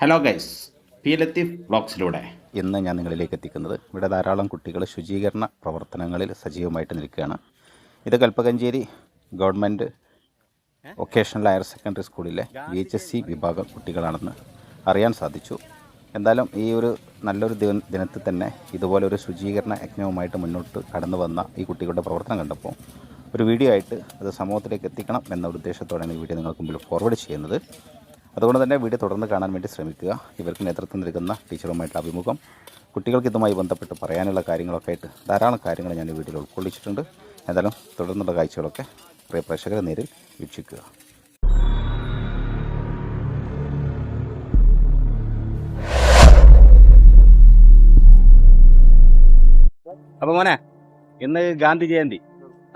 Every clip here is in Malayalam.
ഹലോ ഗൈസ്, ലത്തീഫ് വ്ളോഗ്സിലൂടെ ഇന്ന് ഞാൻ നിങ്ങളിലേക്ക് എത്തിക്കുന്നത് ഇവിടെ ധാരാളം കുട്ടികൾ ശുചീകരണ പ്രവർത്തനങ്ങളിൽ സജീവമായിട്ട് നിൽക്കുകയാണ്. ഇത് Kalpakanchery government vocational higher secondary സ്കൂളിലെ VHSC വിഭാഗം കുട്ടികളാണെന്ന് അറിയാൻ സാധിച്ചു. എന്തായാലും ഈ ഒരു നല്ലൊരു ദിനത്തിൽ തന്നെ ഇതുപോലൊരു ശുചീകരണ യജ്ഞവുമായിട്ട് മുന്നോട്ട് കടന്നു വന്ന ഈ കുട്ടികളുടെ പ്രവർത്തനം കണ്ടപ്പോൾ ഒരു വീഡിയോ ആയിട്ട് അത് സമൂഹത്തിലേക്ക് എത്തിക്കണം എന്ന ഉദ്ദേശത്തോടെയാണ് ഈ വീഡിയോ നിങ്ങൾക്ക് മുമ്പിൽ ഫോർവേഡ് ചെയ്യുന്നത്. അതുകൊണ്ട് തന്നെ വീഡിയോ തുടർന്ന് കാണാൻ വേണ്ടി ശ്രമിക്കുക. ഇവർക്ക് നേതൃത്വം നൽകുന്ന ടീച്ചറുമായിട്ടുള്ള അഭിമുഖം, കുട്ടികൾക്ക് ഇതുമായി ബന്ധപ്പെട്ട് പറയാനുള്ള കാര്യങ്ങളൊക്കെ ആയിട്ട് ധാരാളം കാര്യങ്ങൾ ഞാൻ ഈ വീഡിയോയിൽ ഉൾക്കൊള്ളിച്ചിട്ടുണ്ട്. എന്തായാലും തുടർന്നുള്ള കാഴ്ചകളൊക്കെ പ്രിയ പ്രേക്ഷകരെ നേരിൽ വീക്ഷിക്കുക. അപ്പോൾ മോനെ, ഇന്ന് ഗാന്ധി ജയന്തി,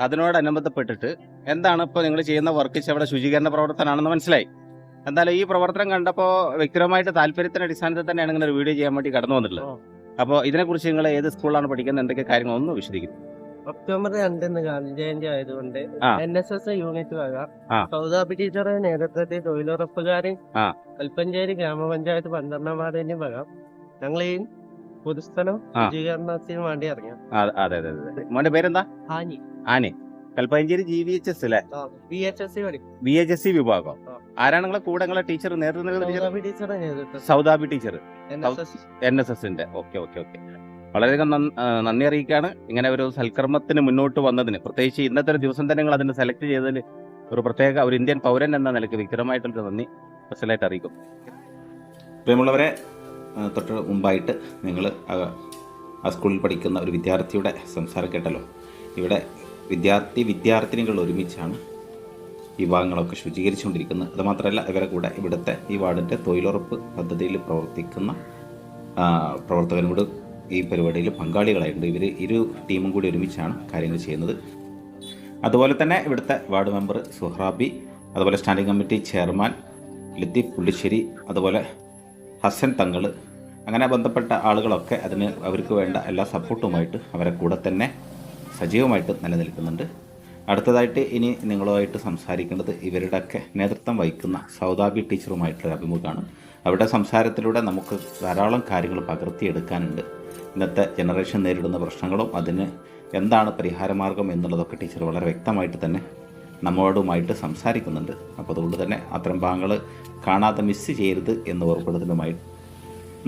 അതിനോടനുബന്ധപ്പെട്ടിട്ട് എന്താണ് ഇപ്പോൾ നിങ്ങൾ ചെയ്യുന്ന വർക്ക്? അവിടെ ശുചീകരണ പ്രവർത്തനമാണെന്ന് മനസ്സിലായി. എന്തായാലും ഈ പ്രവർത്തനം കണ്ടപ്പോൾ വ്യക്തിപരമായിട്ട് താല്പര്യത്തിന്റെ അടിസ്ഥാനത്തിൽ തന്നെയാണ് ഇങ്ങനെ ഒരു വീഡിയോ ചെയ്യാൻ വേണ്ടി കടന്നു വന്നിട്ടുള്ളത്. അപ്പോൾ ഇതിനെക്കുറിച്ച് നിങ്ങൾ ഏത് സ്കൂളിലാണ് പഠിക്കുന്നത്, എന്തൊക്കെ കാര്യങ്ങൾ ഒന്ന് വിശദീകരിക്കും. ഒക്ടോബർ 2 ഗാന്ധി ജയന്തി ആയതുകൊണ്ട് NSS യൂണിറ്റ് വക സൗദാബി ടീച്ചറുടെ നേതൃത്വത്തിൽ തൊഴിലുറപ്പുകാരൻ കൽപ്പഞ്ചേരി ഗ്രാമപഞ്ചായത്ത് 12ാം വാർഡിന്റെ വക ഞങ്ങൾ ഈ പൊതുസ്ഥലം ശുചീകരണത്തിന് വേണ്ടി ഇറങ്ങി. അതെ അതെ അതെ. മോന്റെ പേരെന്താ? ആനി. കൽപ്പഞ്ചേരി GVHS അല്ലേ? VHSC വിഭാഗം. ആരാണ് നിങ്ങളെ കൂടെ? നിങ്ങളെ ടീച്ചർ നേതൃത്വം? സൗദാബി ടീച്ചർ, NSSന്റെ. Okay okay okay. വളരെയധികം നന്ദി അറിയിക്കുകയാണ് ഇങ്ങനെ ഒരു സൽക്കർമ്മത്തിന് മുന്നോട്ട് വന്നതിന്. പ്രത്യേകിച്ച് ഇന്നത്തെ ഒരു ദിവസം തന്നെ നിങ്ങൾ അതിനെ സെലക്ട് ചെയ്തതിൽ ഒരു പ്രത്യേക ഒരു ഇന്ത്യൻ പൗരൻ എന്ന നിലയ്ക്ക് വ്യക്തിപരമായിട്ടൊരു നന്ദി സ്പെഷ്യലായിട്ട് അറിയിക്കും. പ്രിയമുള്ളവരെ, തൊട്ട് മുമ്പായിട്ട് നിങ്ങൾ ആ സ്കൂളിൽ പഠിക്കുന്ന ഒരു വിദ്യാർത്ഥിയുടെ സംസാരം കേട്ടല്ലോ. ഇവിടെ വിദ്യാർത്ഥിനികൾ ഒരുമിച്ചാണ് ഈ ഭാഗങ്ങളൊക്കെ ശുചീകരിച്ചുകൊണ്ടിരിക്കുന്നത്. അതുമാത്രമല്ല, ഇവരെ കൂടെ ഇവിടുത്തെ ഈ വാർഡിൻ്റെ തൊഴിലുറപ്പ് പദ്ധതിയിൽ പ്രവർത്തിക്കുന്ന പ്രവർത്തകരോട് ഈ പരിപാടിയിൽ പങ്കാളികളായിട്ടുണ്ട്. ഇവർ ഇരു ടീമും കൂടി ഒരുമിച്ചാണ് കാര്യങ്ങൾ ചെയ്യുന്നത്. അതുപോലെ തന്നെ ഇവിടുത്തെ വാർഡ് മെമ്പർ സുഹ്റാബി, അതുപോലെ standing committee chairman Latheef Pullisseri, അതുപോലെ ഹസൻ തങ്ങൾ, അങ്ങനെ ബന്ധപ്പെട്ട ആളുകളൊക്കെ അവർക്ക് വേണ്ട എല്ലാ സപ്പോർട്ടുമായിട്ട് അവരെ കൂടെ തന്നെ സജീവമായിട്ട് നിലനിൽക്കുന്നുണ്ട്. അടുത്തതായിട്ട് ഇനി നിങ്ങളുമായിട്ട് സംസാരിക്കേണ്ടത് ഇവരുടെയൊക്കെ നേതൃത്വം വഹിക്കുന്ന സൗദാബി ടീച്ചറുമായിട്ടുള്ള അഭിമുഖമാണ്. അവരുടെ സംസാരത്തിലൂടെ നമുക്ക് ധാരാളം കാര്യങ്ങൾ പകർത്തിയെടുക്കാനുണ്ട്. ഇന്നത്തെ ജനറേഷൻ നേരിടുന്ന പ്രശ്നങ്ങളും അതിന് എന്താണ് പരിഹാരമാർഗം എന്നുള്ളതൊക്കെ ടീച്ചർ വളരെ വ്യക്തമായിട്ട് തന്നെ നമ്മളോടുമായിട്ട് സംസാരിക്കുന്നുണ്ട്. അപ്പോൾ അതുകൊണ്ട് തന്നെ അത്തരം ഭാഗങ്ങൾ കാണാതെ മിസ് ചെയ്യരുത് എന്ന് ഓർപ്പെടുത്തലുമായി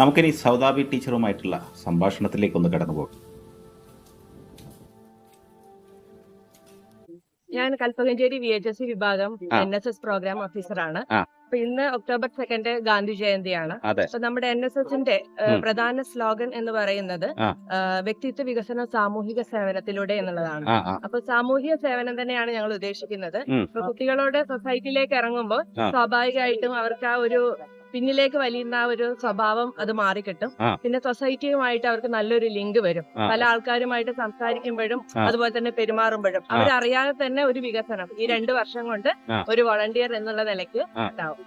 നമുക്കിനി സൗദാബി ടീച്ചറുമായിട്ടുള്ള സംഭാഷണത്തിലേക്കൊന്ന് കടന്നു പോകും. ഞാൻ കൽപ്പകഞ്ചേരി VHSC വിഭാഗം NSS പ്രോഗ്രാം ഓഫീസറാണ്. അപ്പൊ ഇന്ന് ഒക്ടോബർ 2 ഗാന്ധി ജയന്തിയാണ്. അപ്പൊ നമ്മുടെ NSSന്റെ പ്രധാന സ്ലോഗൻ എന്ന് പറയുന്നത് വ്യക്തിത്വ വികസനം സാമൂഹിക സേവനത്തിലൂടെ എന്നുള്ളതാണ്. അപ്പൊ സാമൂഹിക സേവനം തന്നെയാണ് ഞങ്ങൾ ഉദ്ദേശിക്കുന്നത്. ഇപ്പൊ കുട്ടികളോട് സൊസൈറ്റിയിലേക്ക് ഇറങ്ങുമ്പോൾ സ്വാഭാവികമായിട്ടും അവർക്ക് ആ ഒരു പിന്നിലേക്ക് വലിയുന്ന ആ ഒരു സ്വഭാവം അത് മാറിക്കിട്ടും. പിന്നെ സൊസൈറ്റിയുമായിട്ട് അവർക്ക് നല്ലൊരു ലിങ്ക് വരും. പല ആൾക്കാരുമായിട്ട് സംസാരിക്കുമ്പോഴും അതുപോലെ തന്നെ പെരുമാറുമ്പോഴും അവരറിയാതെ തന്നെ ഒരു വികസനം ഈ 2 വർഷം കൊണ്ട് ഒരു വോളണ്ടിയർ എന്നുള്ള നിലയ്ക്ക് ഉണ്ടാവും.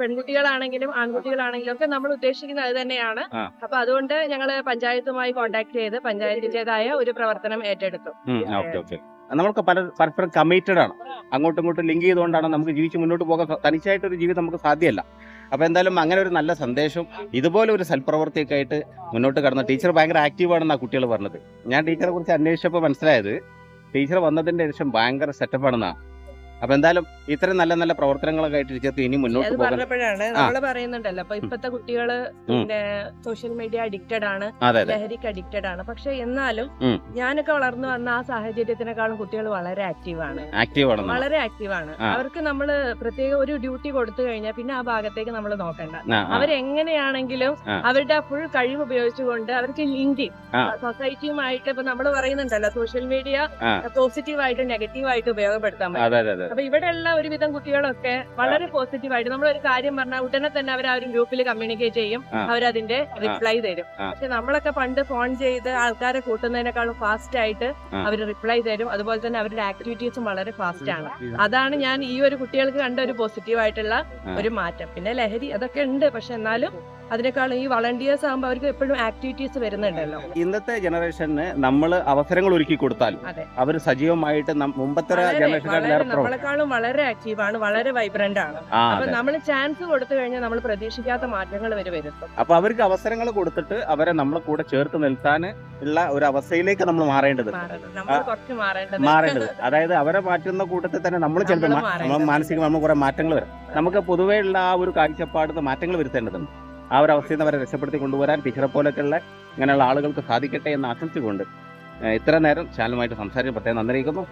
പെൺകുട്ടികളാണെങ്കിലും ആൺകുട്ടികളാണെങ്കിലും ഒക്കെ നമ്മൾ ഉദ്ദേശിക്കുന്നത് അത് തന്നെയാണ്. അപ്പൊ അതുകൊണ്ട് ഞങ്ങള് പഞ്ചായത്തുമായി കോണ്ടാക്ട് ചെയ്ത് പഞ്ചായത്തിന്റേതായ ഒരു പ്രവർത്തനം ഏറ്റെടുത്തു. നമ്മൾക്ക് പരസ്പരം കമ്മിറ്റഡ് ആണ്, അങ്ങോട്ടും ഇങ്ങോട്ടും ലിങ്ക് ചെയ്തുകൊണ്ടാണ് നമുക്ക് ജീവിച്ച് മുന്നോട്ട് പോകാൻ. തനിച്ചായിട്ടൊരു ജീവിതം നമുക്ക് സാധ്യമല്ല. അപ്പോൾ എന്തായാലും അങ്ങനെ ഒരു നല്ല സന്ദേശം, ഇതുപോലെ ഒരു സൽപ്രവർത്തിയൊക്കെ ആയിട്ട് മുന്നോട്ട് കടന്ന ടീച്ചർ ഭയങ്കര ആക്റ്റീവാണെന്നാണ് കുട്ടികൾ പറഞ്ഞത്. ഞാൻ ടീച്ചറെ കുറിച്ച് അന്വേഷിച്ചപ്പോൾ മനസ്സിലായത് ടീച്ചർ വന്നതിന്റെ ശേഷം ഭയങ്കര സെറ്റപ്പാണെന്നാണ്. അപ്പൊ എന്തായാലും ഇത്രയും നല്ല നല്ല പ്രവർത്തനങ്ങളൊക്കെ ആയിട്ട് ടീച്ചർക്ക് ഇനി മുന്നോട്ട് പറഞ്ഞപ്പോഴാണ് നമ്മള് പറയുന്നുണ്ടല്ലോ, അപ്പൊ ഇപ്പത്തെ കുട്ടികള് പിന്നെ സോഷ്യൽ മീഡിയ അഡിക്റ്റഡ് ആണ്, ലഹരിക്ക് അഡിക്റ്റഡ് ആണ്. പക്ഷെ എന്നാലും ഞാനൊക്കെ വളർന്നു വന്ന ആ സാഹചര്യത്തിനേക്കാളും കുട്ടികൾ വളരെ ആക്റ്റീവാണ്. വളരെ ആക്റ്റീവാണ്. അവർക്ക് നമ്മള് പ്രത്യേക ഒരു ഡ്യൂട്ടി കൊടുത്തു കഴിഞ്ഞാൽ പിന്നെ ആ ഭാഗത്തേക്ക് നമ്മൾ നോക്കണ്ട. അവരെങ്ങനെയാണെങ്കിലും അവരുടെ ഫുൾ കഴിവ് ഉപയോഗിച്ചുകൊണ്ട് അവർക്ക് ലിങ്ക് സൊസൈറ്റിയുമായിട്ട് ഇപ്പൊ നമ്മൾ പറയുന്നുണ്ടല്ലോ, സോഷ്യൽ മീഡിയ പോസിറ്റീവായിട്ടും നെഗറ്റീവായിട്ട് ഉപയോഗപ്പെടുത്താൻ പറ്റും. അപ്പൊ ഇവിടെയുള്ള ഒരുവിധം കുട്ടികളൊക്കെ വളരെ പോസിറ്റീവായിട്ട് നമ്മളൊരു കാര്യം പറഞ്ഞാൽ ഉടനെ തന്നെ അവർ ആ ഒരു ഗ്രൂപ്പിൽ കമ്മ്യൂണിക്കേറ്റ് ചെയ്യും, അവരതിന്റെ റിപ്ലൈ തരും. പക്ഷെ നമ്മളൊക്കെ പണ്ട് ഫോൺ ചെയ്ത് ആൾക്കാരെ കൂട്ടുന്നതിനേക്കാളും ഫാസ്റ്റ് ആയിട്ട് അവർ റിപ്ലൈ തരും. അതുപോലെ തന്നെ അവരുടെ ആക്ടിവിറ്റീസും വളരെ ഫാസ്റ്റ് ആണ്. അതാണ് ഞാൻ ഈ ഒരു കുട്ടികൾക്ക് കണ്ട ഒരു പോസിറ്റീവായിട്ടുള്ള ഒരു മാറ്റം. പിന്നെ ലഹരി അതൊക്കെ ഉണ്ട്, പക്ഷെ എന്നാലും അതിനേക്കാളും ഈ വളണ്ടിയേഴ്സ് ആകുമ്പോൾ അവർക്ക് എപ്പോഴും ആക്ടിവിറ്റീസ് വരുന്നുണ്ടല്ലോ. ഇന്നത്തെ ജനറേഷന് നമ്മൾ അവസരങ്ങൾ ഒരുക്കി കൊടുത്താൽ അവർ സജീവമായിട്ട് മുമ്പത്തെ ജനറേഷനുകാർ നമ്മളെക്കാളും വളരെ ആക്റ്റീവാണ്, വളരെ വൈബ്രന്റ് ആണ്. അപ്പൊ നമ്മൾ ചാൻസ് കൊടുത്തു കഴിഞ്ഞാൽ നമ്മൾ പ്രതീക്ഷിക്കാത്ത മാറ്റങ്ങൾ വരും. അപ്പൊ അവർക്ക് അവസരങ്ങൾ കൊടുത്തിട്ട് അവരെ നമ്മളെ കൂടെ ചേർത്ത് നിർത്താൻ ഉള്ള ഒരു അവസ്ഥയിലേക്ക് നമ്മൾ മാറേണ്ടത്. അതായത് അവരെ മാറ്റുന്ന കൂട്ടത്തിൽ തന്നെ നമ്മൾ ചിലപ്പോൾ നമ്മൾ മാനസികമായി നമ്മൾ കുറെ മാറ്റങ്ങൾ വരും. നമുക്ക് പൊതുവേ ഉള്ള ആ ഒരു കാഴ്ചപ്പാട് മാറ്റങ്ങൾ വരുത്തേണ്ടതുണ്ട്. ആ ഒരു അവസ്ഥയിൽ നിന്ന് അവരെ രക്ഷപ്പെടുത്തി കൊണ്ടുവരാൻ ടീച്ചറെ പോലൊക്കെയുള്ള ഇങ്ങനെയുള്ള ആളുകൾക്ക് സാധിക്കട്ടെ എന്ന് ആശംസിച്ചുകൊണ്ട് ഇത്ര നേരം ചാനലുമായിട്ട് സംസാരിച്ച് പ്രത്യേകം നന്ദി അറിയിക്കുന്നു.